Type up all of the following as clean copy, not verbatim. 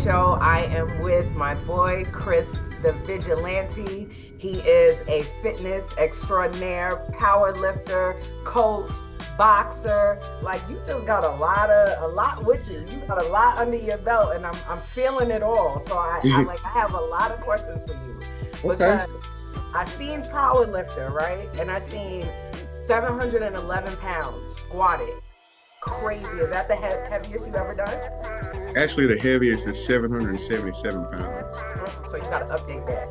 show. I am with my boy, Chris the Vigilante. He is a fitness extraordinaire, power lifter, coach, boxer. Like, you just got a lot with you. You got a lot under your belt, and I'm feeling it all. So I have a lot of questions for you. Okay. Because I seen Powerlifter, right? And I seen 711 pounds squatted. Crazy. Is that the heaviest you've ever done? Actually, the heaviest is 777 pounds. So you got to update that.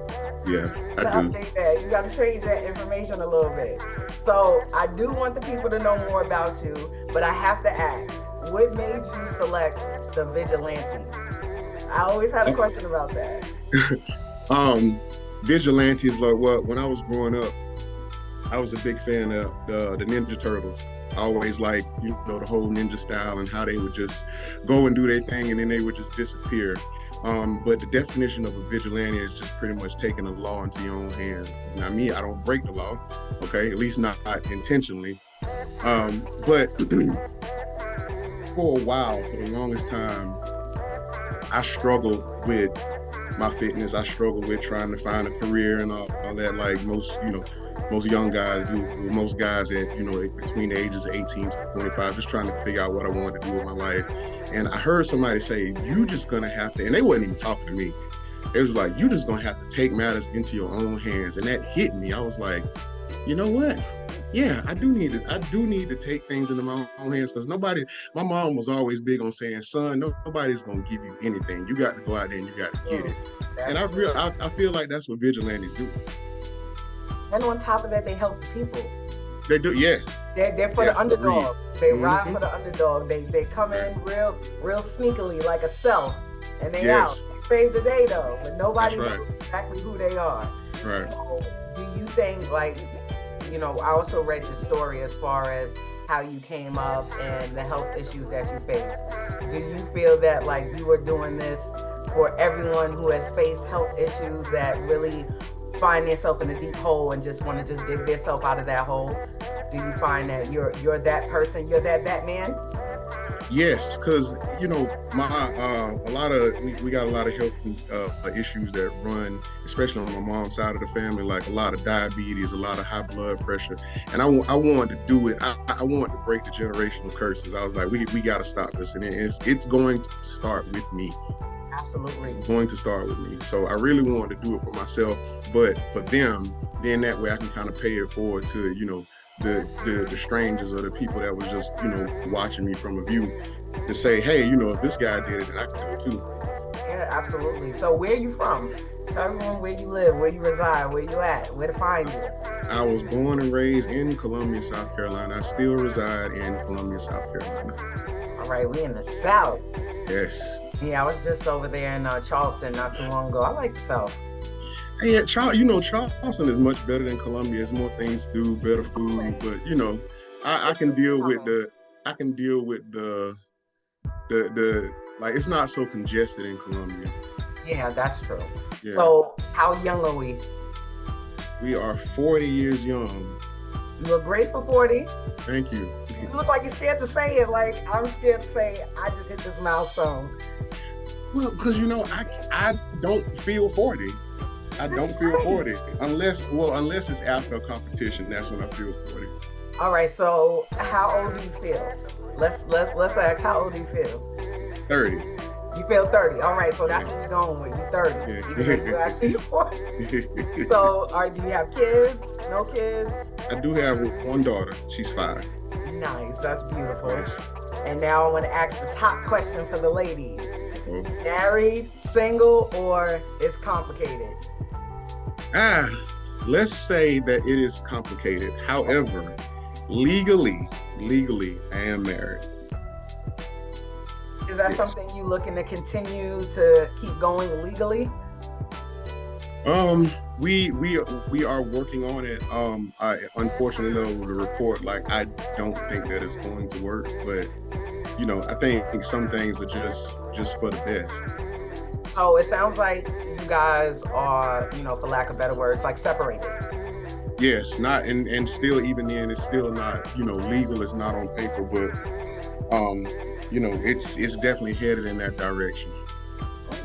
Yeah, I do. Update that. You got to change that information a little bit. So I do want the people to know more about you, but I have to ask, what made you select the Vigilante? I always had a question about that. Vigilante is like, well, when I was growing up, I was a big fan of the Ninja Turtles. I always liked, the whole ninja style and how they would just go and do their thing and then they would just disappear. But the definition of a vigilante is just pretty much taking the law into your own hands. Now, me, I don't break the law, okay? At least not intentionally. But for a while, for the longest time, I struggled with my fitness. I struggled with trying to find a career and all that, like most young guys do. Most guys at, between the ages of 18 to 25, just trying to figure out what I wanted to do with my life. And I heard somebody say, you just gonna have to, and they wasn't even talking to me. It was like, you just gonna have to take matters into your own hands. And that hit me. I was like, you know what? Yeah, I do need to take things into my own hands, because my mom was always big on saying, son, nobody's gonna give you anything. You got to go out there and you got to get it. And I feel like that's what vigilantes do. And on top of that, they help the people. They do, yes. They're for the underdog. They ride for the underdog. They come in real sneakily, like a stealth, and they out. They save the day though, but nobody knows exactly who they are. Right. So, do you think, like, I also read your story as far as how you came up and the health issues that you faced. Do you feel that, like, you are doing this for everyone who has faced health issues that really find themselves in a deep hole and just want to just dig themselves out of that hole? Do you find that you're that person, you're that Batman? Yes, because we got a lot of health issues that run, especially on my mom's side of the family, like a lot of diabetes, a lot of high blood pressure, and I wanted to do it. I wanted to break the generational curses. I was like, we got to stop this, and it's going to start with me. Absolutely. It's going to start with me. So I really wanted to do it for myself, but for them, then that way I can kind of pay it forward to, the strangers or the people that was just, watching me from a view, to say, hey, if this guy did it, then I can do it too. Yeah, absolutely. So where are you from? Tell everyone where you live, where you reside, where you at, where to find you. I was born and raised in Columbia, South Carolina. I still reside in Columbia, South Carolina. All right, we in the South. Yes. Yeah, I was just over there in Charleston not too long ago. I like the South. Yeah, Charleston is much better than Columbia. There's more things to do, better food, but I can deal with the like, it's not so congested in Columbia. Yeah, that's true. Yeah. So how young are we? We are 40 years young. You look great for 40. Thank you. You look like you're scared to say it. Like, I'm scared to say I just hit this milestone. Well, because I don't feel 40. I don't feel 40 unless it's after a competition. That's when I feel 40. All right. So how old do you feel? Let's ask, how old do you feel? 30. You feel 30. All right. So that's what you're going with. You're 30. Yeah. Even though you actually 40. So, do you have kids? No kids? I do have one daughter. She's 5. Nice. That's beautiful. Yes. And now I want to ask the top question for the ladies. Oh. Married, single, or it's complicated? Let's say that it is complicated. However, legally, I am married. Is that something you looking to continue to keep going legally? We are working on it. I unfortunately know the report, like, I don't think that it's going to work, but I think some things are just for the best. So it sounds like you guys are, for lack of better words, like separated. Yes, not and still, even then, it's still not, legal. It's not on paper, but it's definitely headed in that direction.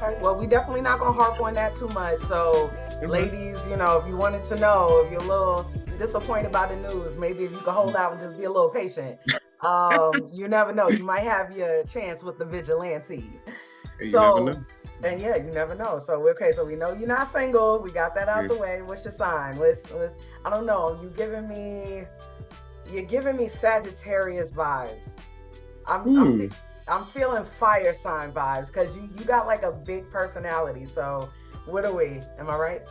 Okay, well, we definitely not gonna harp on that too much. So, Okay. ladies, you know, if you wanted to know, if you're a little disappointed by the news, maybe if you could hold out and just be a little patient. You never know. You might have your chance with the vigilante. Hey, you never know. So, and yeah, you never know. So, okay, so we know you're not single. We got that out Yeah. the way. What's your sign? Let's I don't know. You're giving me Sagittarius vibes. I'm I'm Hmm. fe- I'm feeling fire sign vibes because you got like a big personality. So what are we? Am I right?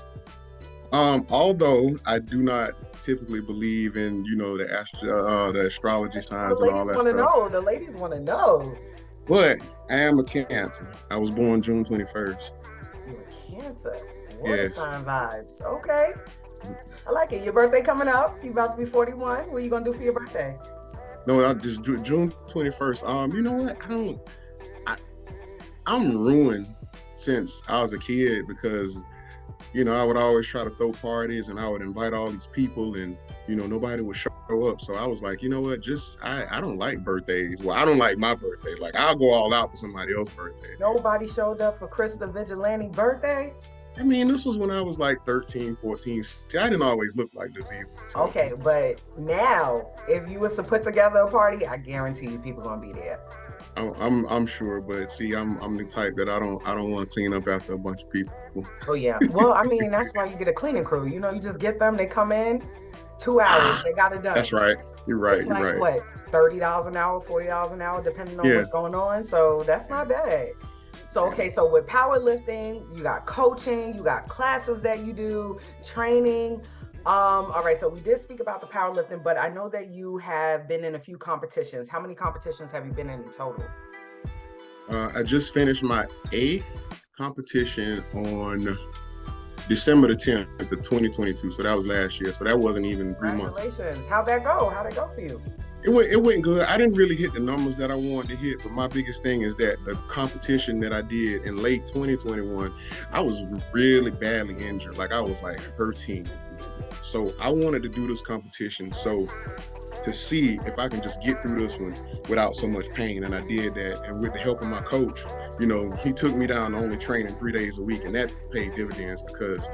Although I do not typically believe in, the astrology Well, the signs and all ladies that want to stuff, know. The ladies want to know. but I am a Cancer. I was born June 21st. You're a Cancer. Water Yes. sign vibes. Okay, I like it. Your birthday coming up. You about to be 41. What are you gonna do for your birthday? No, I just June 21st. You know what? I, I'm ruined since I was a kid because I would always try to throw parties and I would invite all these people and, nobody would show up. So I was like, you know what, I don't like birthdays. Well, I don't like my birthday. Like I'll go all out for somebody else's birthday. Nobody showed up for Chris the Vigilante birthday. I mean, this was when I was like 13, 14. See, I didn't always look like this either. So Okay, but now if you was to put together a party, I guarantee you people gonna be there. I'm sure, but see, I'm the type that I don't want to clean up after a bunch of people. Oh yeah. Well, I mean, that's why you get a cleaning crew. You know, you just get them, they come in, 2 hours, they got it done. That's right. You're right. It's You're like right. what, $30 an hour, $40 an hour, depending on Yeah. what's going on. So that's not bad. So okay, so with powerlifting, you got coaching, you got classes that you do, training. All right, so we did speak about the powerlifting, but I know that you have been in a few competitions. How many competitions have you been in total? I just finished my 8th competition on December the 10th of 2022. So that was last year. So that wasn't even 3 months. Congratulations. How'd that go? How'd it go for you? It went good. I didn't really hit the numbers that I wanted to hit, but my biggest thing is that the competition that I did in late 2021, I was really badly injured. Like I was like hurting. So I wanted to do this competition to see if I can just get through this one without so much pain. And I did that. And with the help of my coach, he took me down to only training 3 days a week, and that paid dividends because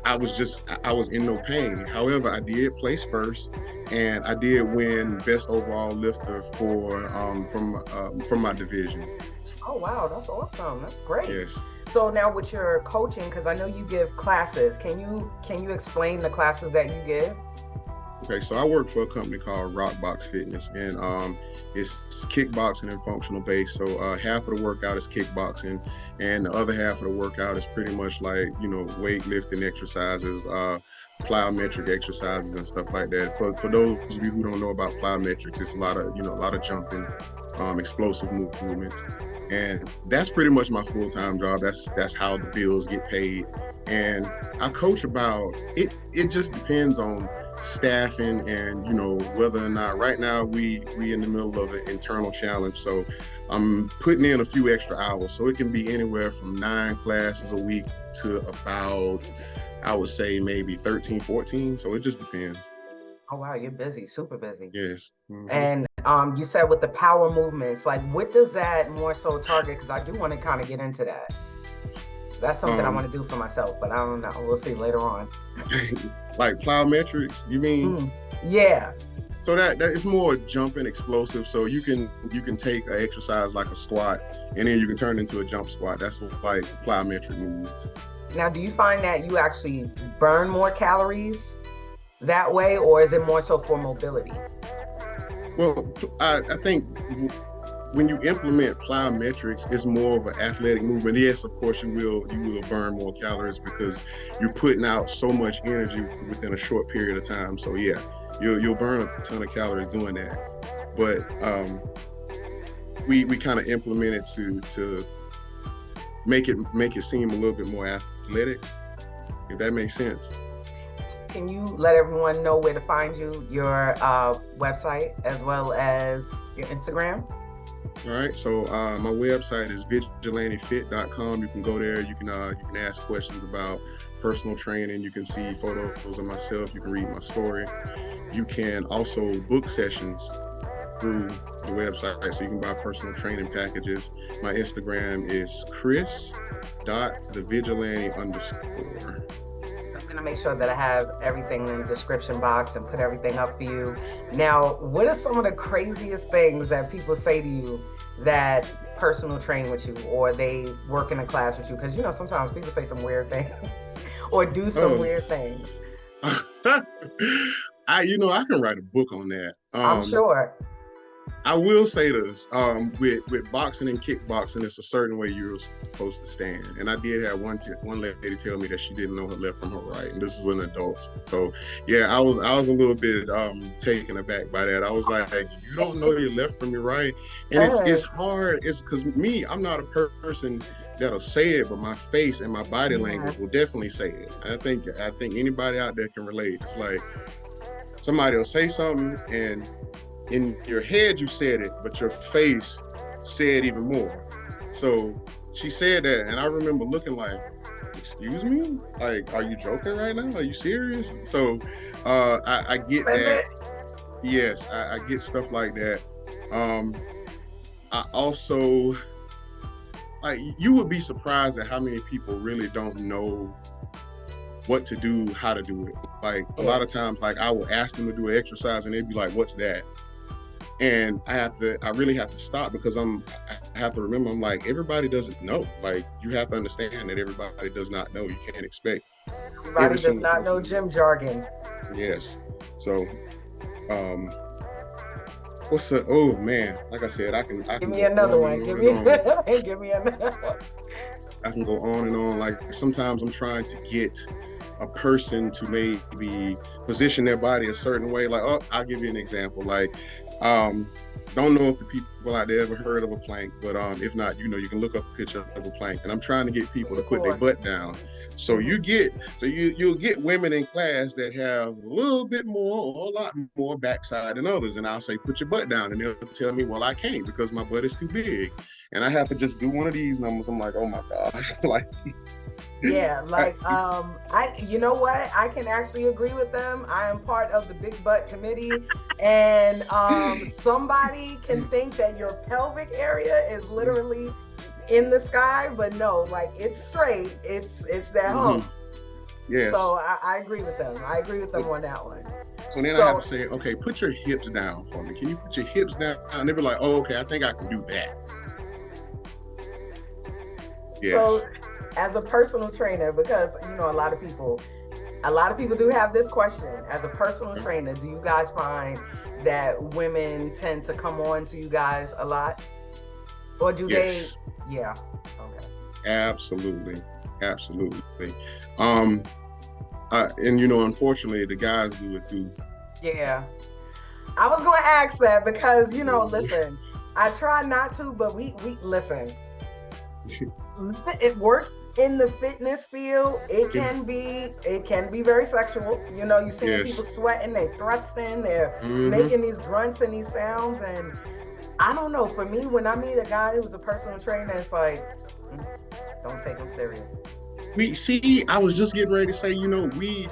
I was in no pain. However, I did place first, and I did win best overall lifter from my division. Oh wow, that's awesome. That's great. Yes. So now with your coaching, because I know you give classes, can you explain the classes that you give? Okay, so I work for a company called Rockbox Fitness, and it's kickboxing and functional base. So half of the workout is kickboxing, and the other half of the workout is pretty much like weightlifting exercises, plyometric exercises, and stuff like that. For those of you who don't know about plyometrics, it's a lot of jumping, explosive movements, and that's pretty much my full-time job. That's how the bills get paid, and I coach about it. It just depends on staffing and whether or not. Right now we in the middle of an internal challenge, so I'm putting in a few extra hours, so it can be anywhere from 9 classes a week to about, I would say, maybe 13, 14. So it just depends. Oh wow, you're busy, super busy. Yes. Mm-hmm. And you said with the power movements, like what does that more so target? Because I do want to kind of get into that. That's something I want to do for myself, but I don't know. We'll see later on. Like plyometrics, you mean? Yeah. So that is more jumping explosive. So you can take an exercise like a squat, and then you can turn it into a jump squat. That's like plyometric movements. Now, do you find that you actually burn more calories that way, or is it more so for mobility? Well, I think when you implement plyometrics, it's more of an athletic movement. Yes, of course, you will burn more calories because you're putting out so much energy within a short period of time. So yeah, you'll burn a ton of calories doing that. But we kind of implement it to make it seem a little bit more athletic, if that makes sense. Can you let everyone know where to find you, your website, as well as your Instagram? All right, so my website is vigilantefit.com. You can go there. You can ask questions about personal training. You can see photos of myself. You can read my story. You can also book sessions through the website, so you can buy personal training packages. My Instagram is chris.thevigilante_. I'm gonna make sure that I have everything in the description box and put everything up for you. Now, what are some of the craziest things that people say to you that personal train with you, or they work in a class with you? Because sometimes people say some weird things or do some weird things. I can write a book on that. I'm sure. I will say this, with boxing and kickboxing, it's a certain way you're supposed to stand. And I did have one lady tell me that she didn't know her left from her right, and this is an adult. So yeah, I was a little bit taken aback by that. I was like, you don't know your left from your right, and it's hard. It's because I'm not a person that'll say it, but my face and my body language will definitely say it. I think anybody out there can relate. It's like somebody will say something and in your head you said it, but your face said even more. So she said that, and I remember looking like, excuse me? Like, are you joking right now? Are you serious? So I get that. Yes, I get stuff like that. I also, like, you would be surprised at how many people really don't know what to do, how to do it. Like, a lot of times, like, I will ask them to do an exercise and they'd be like, what's that? And I really have to stop, because I have to remember, I'm like, everybody doesn't know. Like, you have to understand that everybody does not know. You can't expect. Everybody does not know gym jargon. Yes. So, oh man, like I said, I can give me another one. Give me another. I can go on and on. Like, sometimes I'm trying to get a person to maybe position their body a certain way. Like, I'll give you an example. Like, don't know if the people out there ever heard of a plank, but if not, you can look up a picture of a plank. And I'm trying to get people to put their butt down. So you'll get women in class that have a little bit more or a lot more backside than others. And I'll say, put your butt down. And they'll tell me, well, I can't because my butt is too big. And I have to just do one of these numbers. I'm like, oh my gosh. Like, yeah, like, you know what? I can actually agree with them. I am part of the big butt committee, and somebody can think that your pelvic area is literally in the sky, but no, like, it's straight. It's that hump. Yes. So I agree with them. I agree with them on that one. So then I have to say, okay, put your hips down for me. Can you put your hips down? And they'll be like, oh, okay, I think I can do that. Yes. So, as a personal trainer, because a lot of people do have this question. As a personal trainer, do you guys find that women tend to come on to you guys a lot, or do they? Yeah. Okay. Absolutely. And unfortunately, the guys do it too. Yeah. I was going to ask that because listen, I try not to, but we listen. It works in the fitness field. It can be very sexual. You see people sweating, they're thrusting, they're making these grunts and these sounds, and I don't know. For me, when I meet a guy who's a personal trainer, it's like, don't take him serious. I was just getting ready to say, we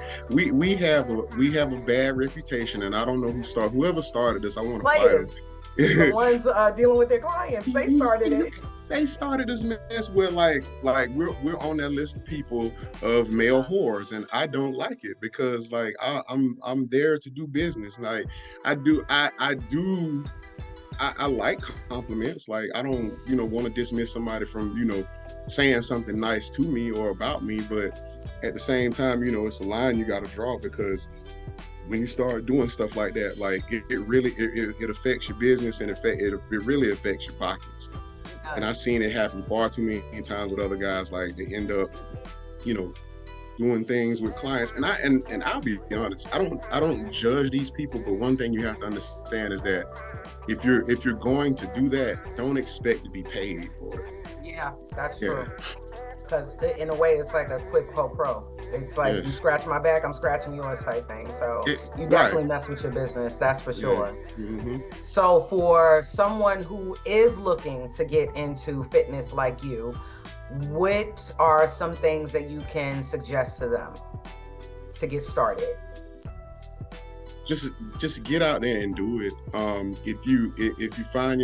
have a bad reputation, and I don't know whoever started this. I want to fight them. The ones dealing with their clients, they started it. They started this mess where like we're on that list of people of male whores, and I don't like it, because like I'm there to do business. Like I like compliments. Like, I don't want to dismiss somebody from saying something nice to me or about me, but at the same time, it's a line you got to draw, because when you start doing stuff like that, like it really affects your business, and it really affects your pockets. And I've seen it happen far too many times with other guys. Like, they end up, doing things with clients. And I'll be honest, I don't judge these people, but one thing you have to understand is that if you're going to do that, don't expect to be paid for it. Yeah, that's true. Because in a way, it's like a quid pro quo. It's like, you scratch my back, I'm scratching yours type thing. So you definitely mess with your business, that's for sure. So for someone who is looking to get into fitness like you, what are some things that you can suggest to them to get started? just get out there and do it. If you find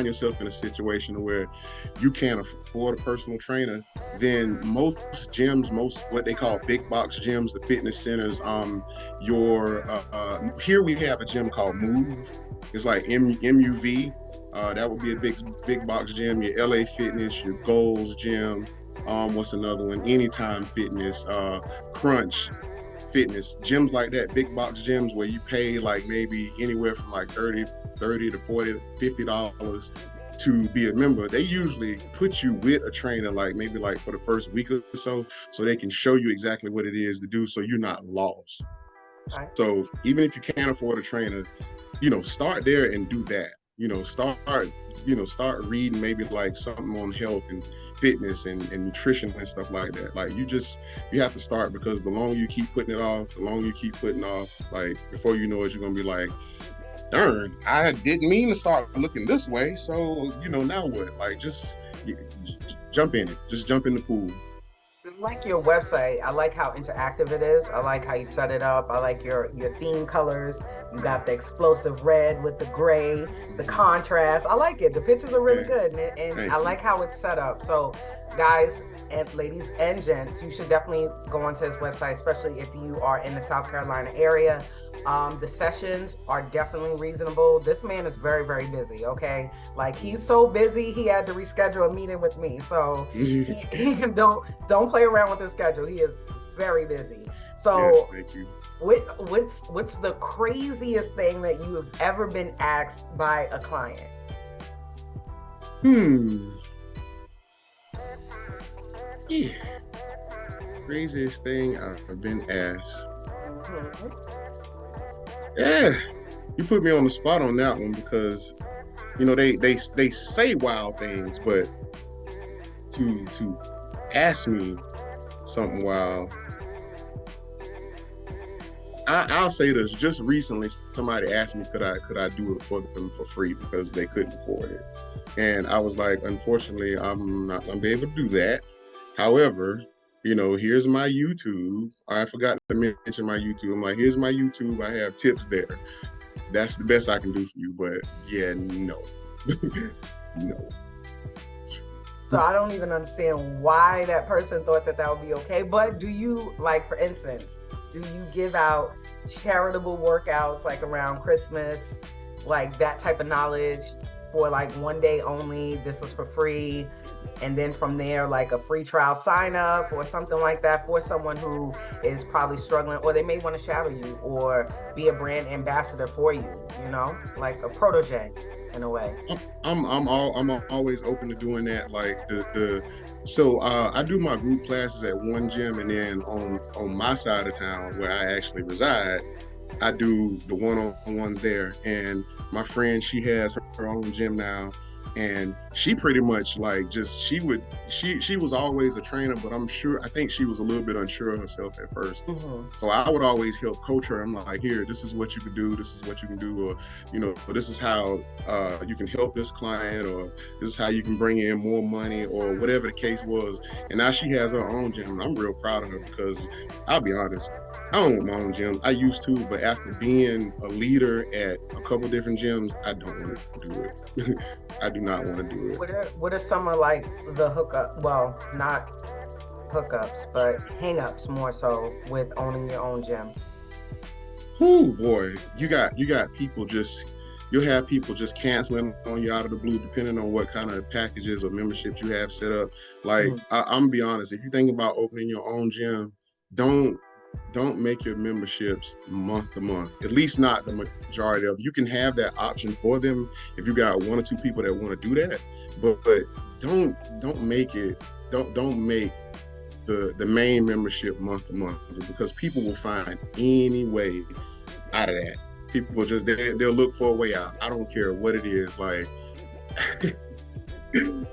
yourself in a situation where you can't afford a personal trainer, then most gyms, most what they call big box gyms, the fitness centers, here we have a gym called Move. It's like MUV. That would be a big box gym. Your LA Fitness, your Goals Gym. What's another one? Anytime Fitness, Crunch Fitness, gyms like that, big box gyms where you pay like maybe anywhere from like 30 to 40, $50 to be a member. They usually put you with a trainer, like maybe like for the first week or so they can show you exactly what it is to do, so you're not lost. Right. So even if you can't afford a trainer, start there and do that. Start reading maybe like something on health and fitness and nutrition and stuff like that. Like you have to start, because the longer you keep putting it off, like before you know it, you're gonna be like, darn, I didn't mean to start looking this way. So, now what? Like just jump in it. Just jump in the pool. I like your website. I like how interactive it is. I like how you set it up. I like your theme colors. You got the explosive red with the gray, the contrast. I like it. The pictures are really good, and I like how it's set up. So, guys and ladies and gents, you should definitely go onto his website, especially if you are in the South Carolina area. The sessions are definitely reasonable. This man is very, very busy, okay? Like, he's so busy, he had to reschedule a meeting with me. So don't play around with his schedule. He is very busy. So yes, thank you. What's the craziest thing that you have ever been asked by a client? Yeah. Craziest thing I've been asked. Yeah, you put me on the spot on that one, because they say wild things, but to ask me something wild, I'll say this. Just recently, somebody asked me could I do it for them for free because they couldn't afford it, and I was like, unfortunately, I'm not gonna be able to do that. However, here's my YouTube. I forgot to mention my YouTube. I'm like, here's my YouTube. I have tips there. That's the best I can do for you. But yeah, no. No. So I don't even understand why that person thought that would be okay. But do you, like, for instance, do you give out charitable workouts like around Christmas, like that type of knowledge for like one day only? This is for free. And then from there, like a free trial sign up or something like that for someone who is probably struggling, or they may want to shadow you or be a brand ambassador for you, like a protege in a way. I'm always open to doing that. Like so I do my group classes at one gym, and then on my side of town where I actually reside, I do the one-on-ones there. And my friend, she has her own gym now, and she pretty much like she was always a trainer, but I think she was a little bit unsure of herself at first. So I would always help coach her. I'm like, here, this is what you can do, this is what you can do, or this is how you can help this client, or this is how you can bring in more money, or whatever the case was. And now she has her own gym, and I'm real proud of her, because I'll be honest, I don't want my own gym. I used to, but after being a leader at a couple different gyms, I don't want to do it. I do not want to do it. What are some of like the hookup? Well, not hookups, but hang-ups more so with owning your own gym? Oh boy, you got people you'll have people just canceling on you out of the blue, depending on what kind of packages or memberships you have set up. Like, I'm gonna be honest, if you think about opening your own gym, don't make your memberships month to month, at least not the majority of them. You can have that option for them if you got one or two people that want to do that, but don't make the main membership month to month, because people will find any way out of that. People just they'll look for a way out. I don't care what it is. Like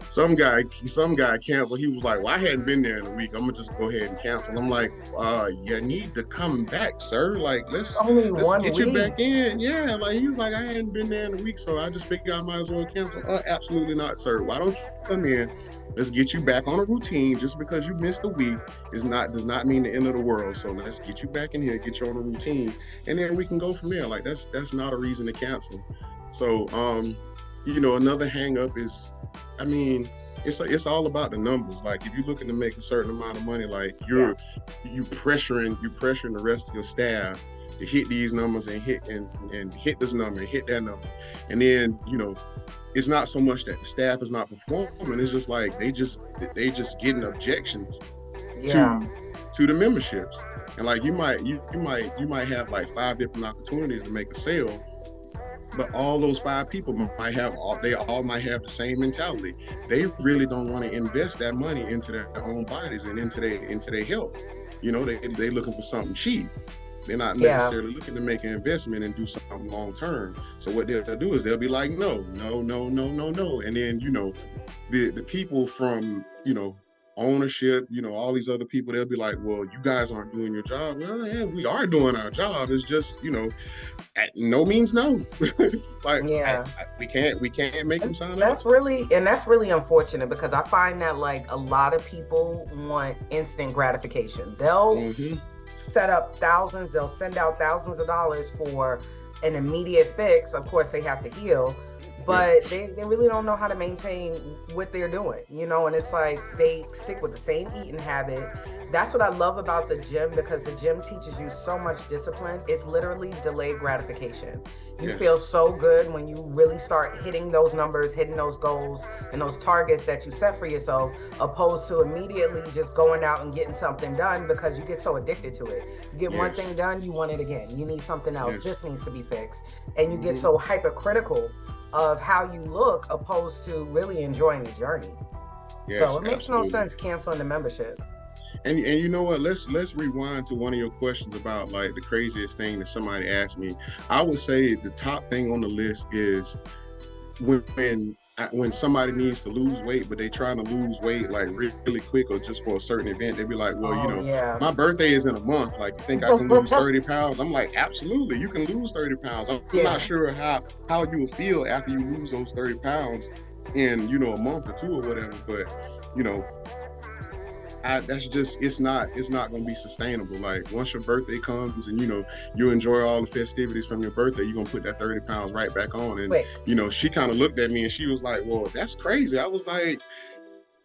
some guy canceled. He was like, well, I hadn't been there in a week. I'm gonna just go ahead and cancel. I'm like, you need to come back, sir. Like, let's Only let's one get you week. back in. Yeah, like he was like, I hadn't been there in a week, so I just figured I might as well cancel. Absolutely not, sir. Why don't you come in? Let's get you back on a routine. Just because you missed a week does not mean the end of the world. So let's get you back in here, get you on a routine, and then we can go from there. Like that's not a reason to cancel. So another hang up is, I mean, it's all about the numbers. Like if you're looking to make a certain amount of money, like you pressuring the rest of your staff to hit these numbers and hit this number and hit that number. And then, it's not so much that the staff is not performing, it's just like they just getting objections to the memberships. And like you might have like 5 different opportunities to make a sale, but all those 5 people might have the same mentality. They really don't want to invest that money into their own bodies and into their health. They looking for something cheap. They're not necessarily looking to make an investment and do something long term. So what they'll do is they'll be like, no. And then, the people from, ownership, all these other people, they'll be like, well, you guys aren't doing your job. Well, yeah, we are doing our job. It's just, at no means no. Like, we can't make them sign up. That's really unfortunate, because I find that like a lot of people want instant gratification. They'll set up thousands, they'll send out thousands of dollars for an immediate fix. Of course, they have to heal, but they really don't know how to maintain what they're doing, and it's like they stick with the same eating habit. That's what I love about the gym, because the gym teaches you so much discipline. It's literally delayed gratification. You feel so good when you really start hitting those numbers, hitting those goals and those targets that you set for yourself, opposed to immediately just going out and getting something done, because you get so addicted to it. You get one thing done, you want it again. You need something else. This needs to be fixed. And you get so hypercritical of how you look, opposed to really enjoying the journey. So it makes no sense canceling the membership. And you know what? Let's rewind to one of your questions about like the craziest thing that somebody asked me. I would say the top thing on the list is when somebody needs to lose weight, but they trying to lose weight like really quick or just for a certain event. They be like, well, my birthday is in a month. Like, you think I can lose 30 pounds? I'm like, absolutely, you can lose 30 pounds. I'm not sure how you will feel after you lose those 30 pounds in, a month or 2 or whatever. But, that's just, it's not going to be sustainable. Like, once your birthday comes and you enjoy all the festivities from your birthday, you're going to put that 30 pounds right back on. And she kind of looked at me and she was like, well, that's crazy. I was like,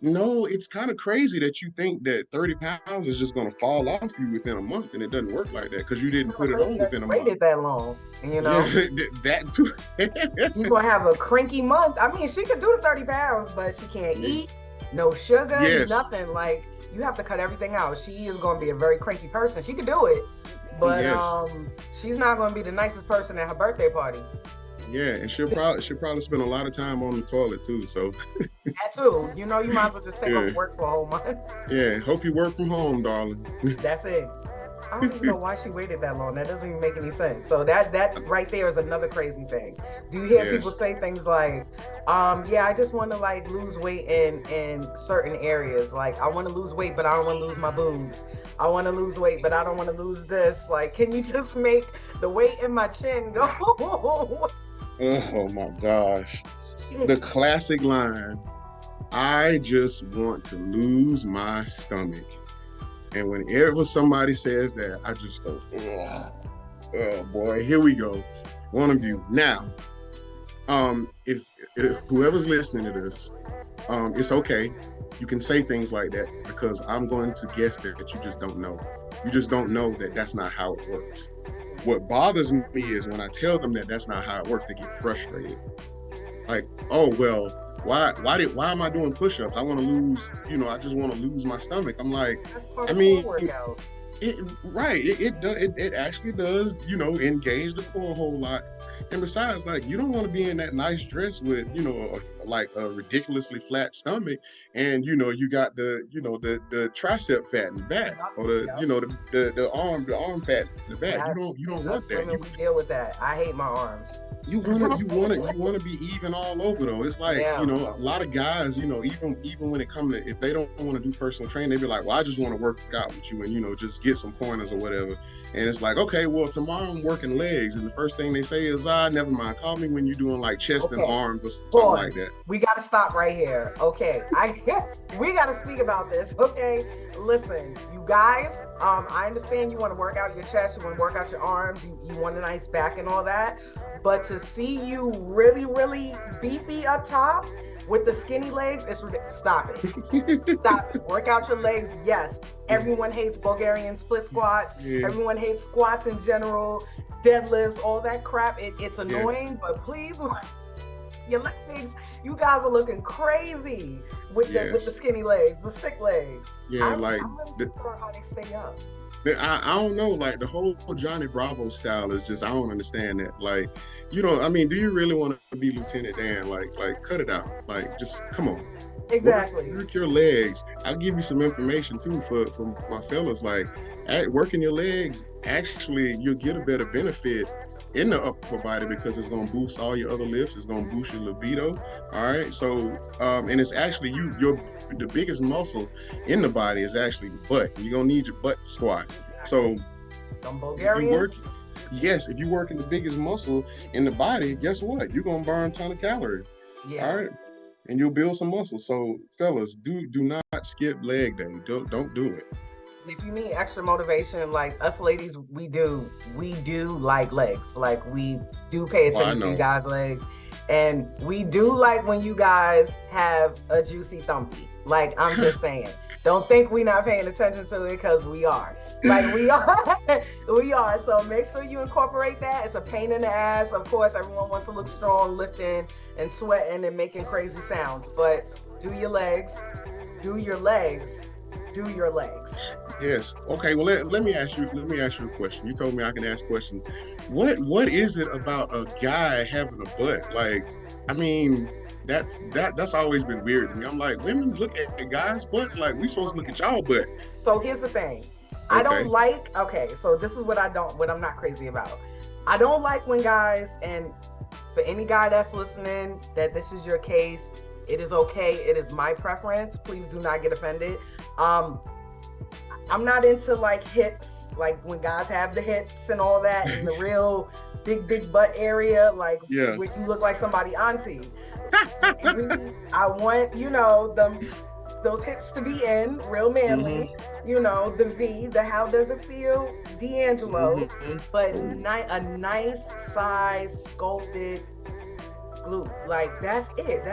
no, it's kind of crazy that you think that 30 pounds is just going to fall off you within a month, and it doesn't work like that, because you didn't put it on within a month. Waited that long, that too. You're going to have a cranky month. I mean, she could do the 30 pounds, but she can't eat. No sugar, nothing. Like, you have to cut everything out. She is going to be a very cranky person. She could do it, but she's not going to be the nicest person at her birthday party. Yeah, and she'll probably spend a lot of time on the toilet too. So that too. You might as well just take off work for a whole month. Yeah, hope you work from home, darling. That's it. I don't even know why she waited that long. That doesn't even make any sense. So that right there is another crazy thing. Do you hear people say things like, I just want to like lose weight in certain areas. Like, I want to lose weight, but I don't want to lose my boobs. I want to lose weight, but I don't want to lose this. Like, can you just make the weight in my chin go? Oh my gosh. The classic line, I just want to lose my stomach. And whenever somebody says that, I just go, oh boy, here we go. One of you. Now, if whoever's listening to this, it's okay. You can say things like that, because I'm going to guess that you just don't know. You just don't know that that's not how it works. What bothers me is when I tell them that that's not how it works, they get frustrated. Like, oh, well, why am I doing push-ups? I want to lose, I just want to lose my stomach. I'm like, I mean, it actually does, engage the core a whole lot. And besides, like, you don't want to be in that nice dress with, a like a ridiculously flat stomach, and you got the tricep fat in the back, or Yep. the arm fat in the back. Yes. You don't Us want that. women, we deal with that. I hate my arms. You wanna be even all over though. It's like, Yeah. a lot of guys, even when it comes to, if they don't want to do personal training, they be like, well, I just want to work out with you and just get some pointers or whatever. And it's like, okay, well, tomorrow I'm working legs, and the first thing they say is, never mind, call me when you're doing like chest and arms or something like that. We got to stop right here. Okay, we got to speak about this. Okay, listen, you guys. I understand you want to work out your chest, you want to work out your arms, you want a nice back and all that. But to see you really, really beefy up top with the skinny legs, it's ridiculous. Stop it. Stop it. Work out your legs. Yes. Everyone hates Bulgarian split squats. Yeah. Everyone hates squats in general, deadlifts, all that crap. It's annoying, but please, your legs, you guys are looking crazy with the skinny legs, the stick legs. Yeah, I'm really sure how they stay up. I don't know, like the whole Johnny Bravo style is just, I don't understand that. Like, do you really want to be Lieutenant Dan? Like cut it out. Like, just come on. Exactly. Work your legs. I'll give you some information too for my fellas. Like, working your legs, actually, you'll get a better benefit in the upper body because it's going to boost all your other lifts. It's going to boost your libido. All right. So, and it's actually the biggest muscle in the body is actually the butt. You're going to need your butt squat. So, if you work in the biggest muscle in the body, guess what? You're going to burn a ton of calories. Yeah. All right. And you'll build some muscle. So, fellas, do not skip leg day. Don't do it. If you need extra motivation, like us ladies, we do like legs. Like, we do pay attention to you guys' legs. And we do like when you guys have a juicy thumpy. Like, I'm just saying. Don't think we're not paying attention to it, because we are. Like, we are. We are. So make sure you incorporate that. It's a pain in the ass. Of course, everyone wants to look strong, lifting and sweating and making crazy sounds. But do your legs. Do your legs. Do your legs. Yes. Okay. Well, let me ask you a question. You told me I can ask questions. What is it about a guy having a butt? Like, I mean, that's always been weird to me. I'm like, women look at the guys' butts like we supposed to look at y'all butt. So here's the thing. I don't like. Okay. So this is what I'm not crazy about. I don't like when guys, and for any guy that's listening, that this is your case, it is okay. It is my preference. Please do not get offended. I'm not into like hits, like when guys have the hits and all that, and the real big butt area, like where you look like somebody auntie. I want, those hips to be in, real manly. Mm-hmm. The V, the how does it feel, D'Angelo, but a nice size sculpted glute. Like, that's it.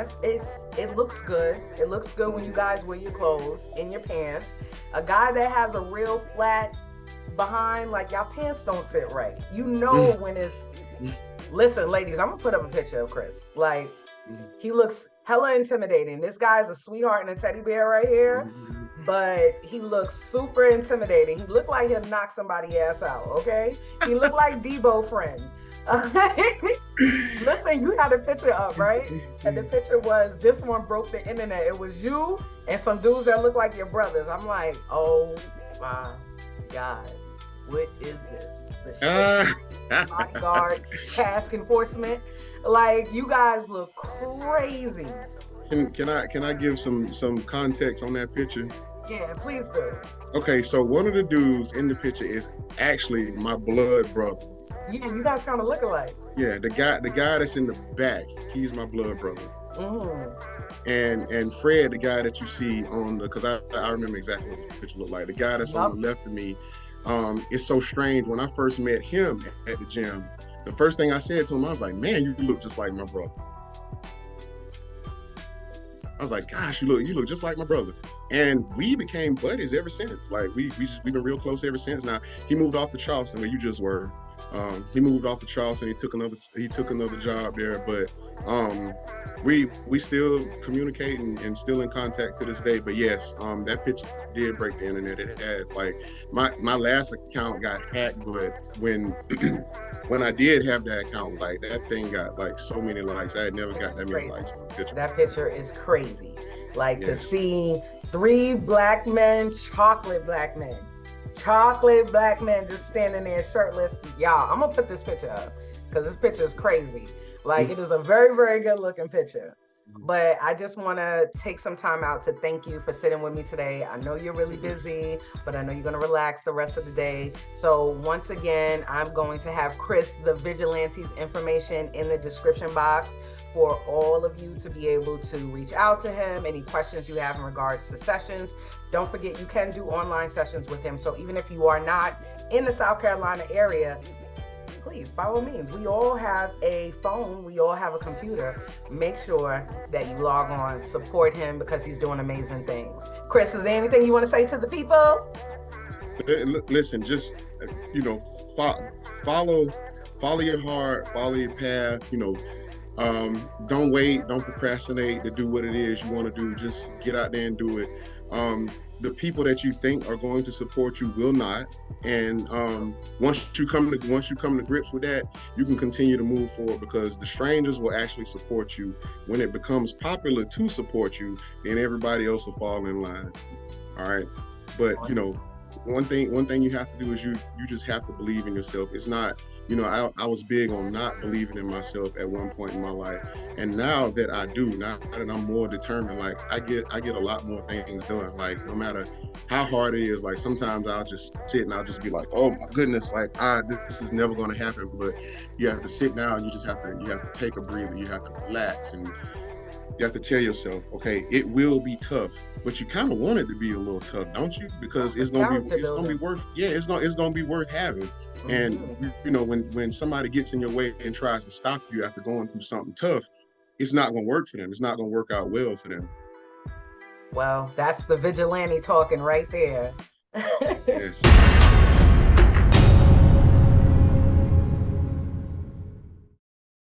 It looks good. It looks good when you guys wear your clothes in your pants. A guy that has a real flat behind, like, y'all pants don't sit right. When it's. Listen, ladies, I'm gonna put up a picture of Chris. Like, he looks hella intimidating. This guy's a sweetheart and a teddy bear right here, but he looks super intimidating. He looked like he'll knock somebody's ass out. Okay, he looked like Debo friend. Listen, you had a picture up, right? And the picture was, this one broke the internet. It was you and some dudes that look like your brothers. I'm like, oh my God, what is this? The bodyguard, task enforcement. Like, you guys look crazy. Can I give some context on that picture? Yeah, please do. Okay, so one of the dudes in the picture is actually my blood brother. Yeah, you guys kind of look alike. Yeah, the guy that's in the back, he's my blood brother. And Fred, the guy that you see on because I remember exactly what the picture looked like. The guy that's on the left of me, it's so strange. When I first met him at the gym, the first thing I said to him, I was like, "Man, you look just like my brother." I was like, "Gosh, you look just like my brother." And we became buddies ever since. Like, we've been real close ever since. Now, he moved off to Charleston, where you just were. He moved off to Charleston. He took another job there, but we still communicate and still in contact to this day. But yes, that picture did break the internet. It had like my last account got hacked, but when when I did have that account, like that thing got like so many likes. I had never got that many likes on a picture. That picture is crazy. Like to Yes. see 3 black men, chocolate black men just standing there shirtless. Y'all, I'm gonna put this picture up because this picture is crazy. Like it is a very, very good looking picture. But I just want to take some time out to thank you for sitting with me today. I know you're really busy, but I know you're going to relax the rest of the day. So once again, I'm going to have Chris, the Vigilante's information in the description box for all of you to be able to reach out to him. Any questions you have in regards to sessions. Don't forget, you can do online sessions with him. So even if you are not in the South Carolina area, please, by all means, we all have a phone, we all have a computer. Make sure that you log on, support him because he's doing amazing things. Chris, is there anything you want to say to the people? Listen, just follow your heart, follow your path. Don't wait, don't procrastinate to do what it is you want to do. Just get out there and do it. The people that you think are going to support you will not, and once you come to grips with that, you can continue to move forward because the strangers will actually support you. When it becomes popular to support you, then everybody else will fall in line. All right, but one thing you have to do is you just have to believe in yourself. It's not, I was big on not believing in myself at one point in my life, and now that I do, now that I'm more determined, like I get a lot more things done. Like no matter how hard it is, like sometimes I'll just sit and I'll just be like, oh my goodness, like this is never going to happen. But you have to sit down. You have to take a breather. You have to relax, and you have to tell yourself, okay, it will be tough, but you kind of want it to be a little tough, don't you? Because it's gonna be worth having. And when somebody gets in your way and tries to stop you after going through something tough, it's not gonna work for them. It's not gonna work out well for them. Well, that's the vigilante talking right there. Yes.